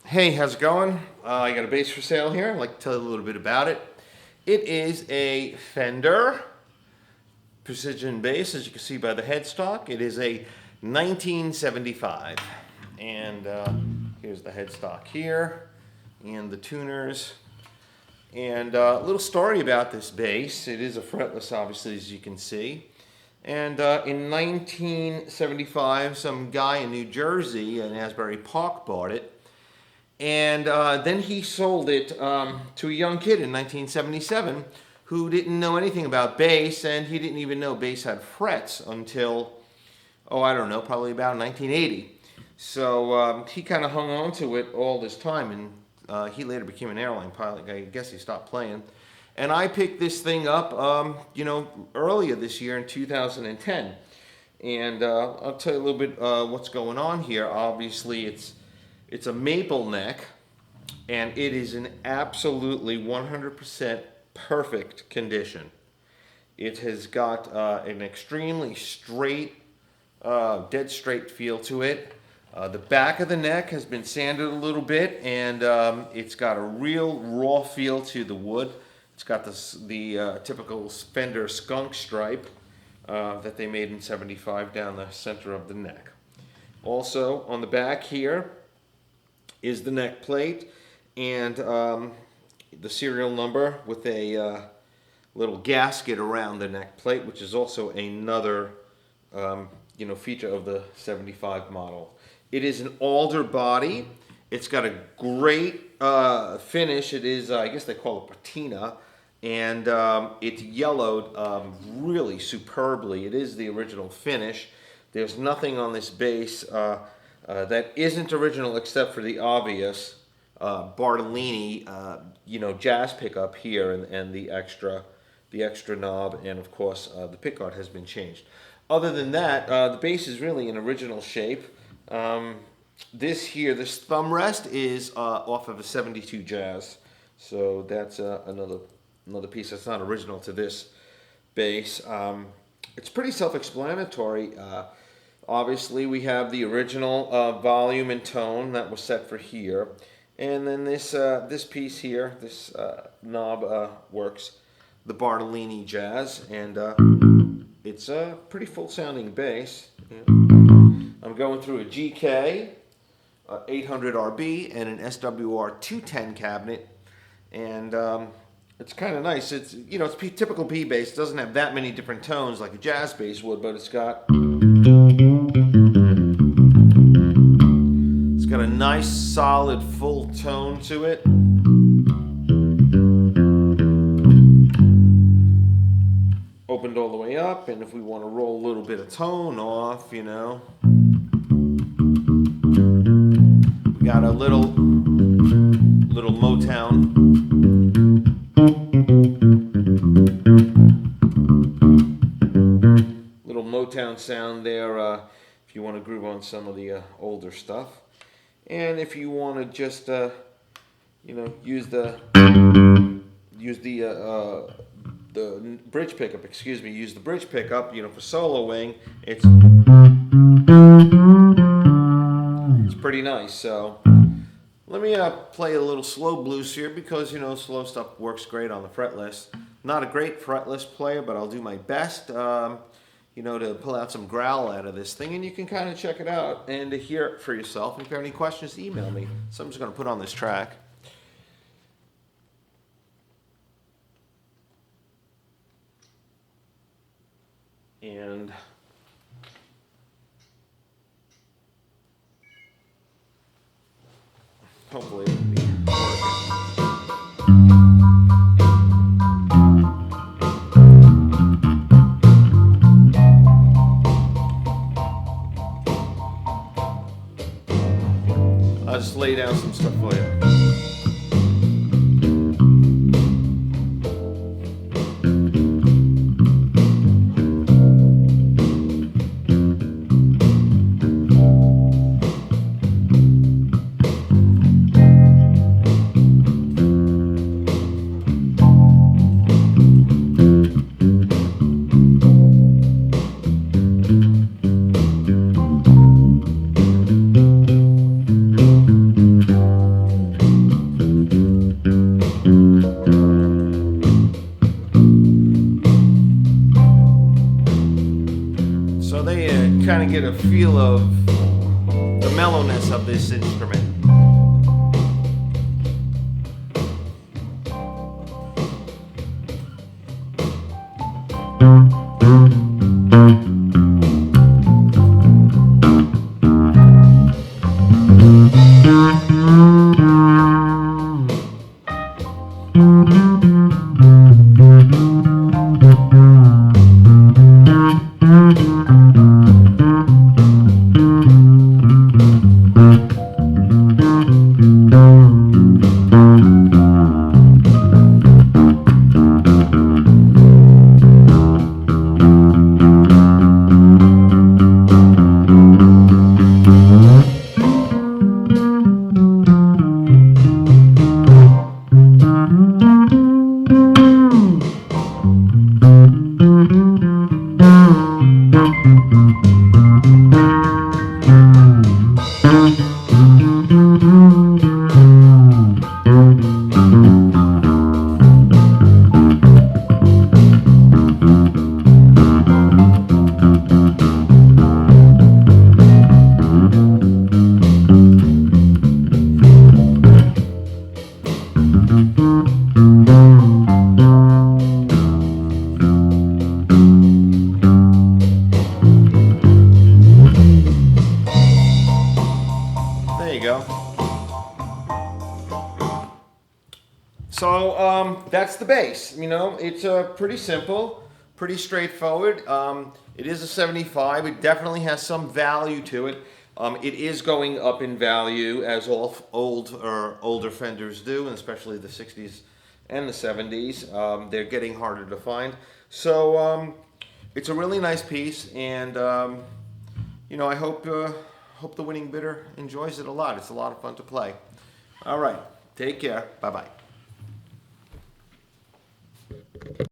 Hey, how's it going? I got a bass for sale here. I'd like to tell you a little bit about it. It is a Fender precision bass, as you can see by the headstock. It is a 1975. And here's the headstock here, and the tuners. And a little story about this bass. It is a fretless, obviously, as you can see. And in 1975, some guy in New Jersey in Asbury Park bought it. And then he sold it to a young kid in 1977 who didn't know anything about bass, and he didn't even know bass had frets until, I don't know, probably about 1980. So he kind of hung on to it all this time, and he later became an airline pilot. I guess he stopped playing. And I picked this thing up, earlier this year in 2010. And I'll tell you a little bit what's going on here. Obviously, it's a maple neck, and it is in absolutely 100% perfect condition. It has got an extremely straight, dead straight feel to it. The back of the neck has been sanded a little bit, and it's got a real raw feel to the wood. It's got the typical Fender skunk stripe that they made in '75 down the center of the neck. Also, on the back here is the neck plate and the serial number with a little gasket around the neck plate, which is also another feature of the '75 model. It is an alder body. It's got a great finish. It is, I guess they call it patina, and it's yellowed really superbly. It is the original finish. There's nothing on this bass that isn't original except for the obvious Bartolini, jazz pickup here, and the extra knob, and of course the pickguard has been changed. Other than that, the bass is really in original shape. This thumb rest is off of a '72 Jazz, so that's another piece that's not original to this bass. It's pretty self-explanatory. Obviously, we have the original volume and tone that was set for here, and then this piece here, this knob works the Bartolini Jazz, and it's a pretty full-sounding bass. Yeah. I'm going through a GK 800 RB and an SWR 210 cabinet, and it's kind of nice. It's typical P bass. It doesn't have that many different tones like a jazz bass would, but it's got a nice solid full tone to it. Opened all the way up, and if we want to roll a little bit of tone off, we got a little Motown. Little Motown sound there if you want to groove on some of the older stuff. And if you want to just, use the bridge pickup, use the bridge pickup, for soloing, it's pretty nice. So let me play a little slow blues here because, slow stuff works great on the fretless. Not a great fretless player, but I'll do my best, to pull out some growl out of this thing, and you can kind of check it out and to hear it for yourself. And if you have any questions, email me. So I'm just going to put on this track. And hopefully it'll be working. I'll just lay down some stuff for you. kind of get a feel of the mellowness of this instrument. There you go. So that's the bass. You know, it's pretty simple, pretty straightforward. It is a 75. It definitely has some value to it. It is going up in value as all older Fenders do, and especially the 60s and the 70s. They're getting harder to find. So it's a really nice piece, and you know, I hope the winning bidder enjoys it a lot. It's a lot of fun to play. All right, take care. Bye-bye.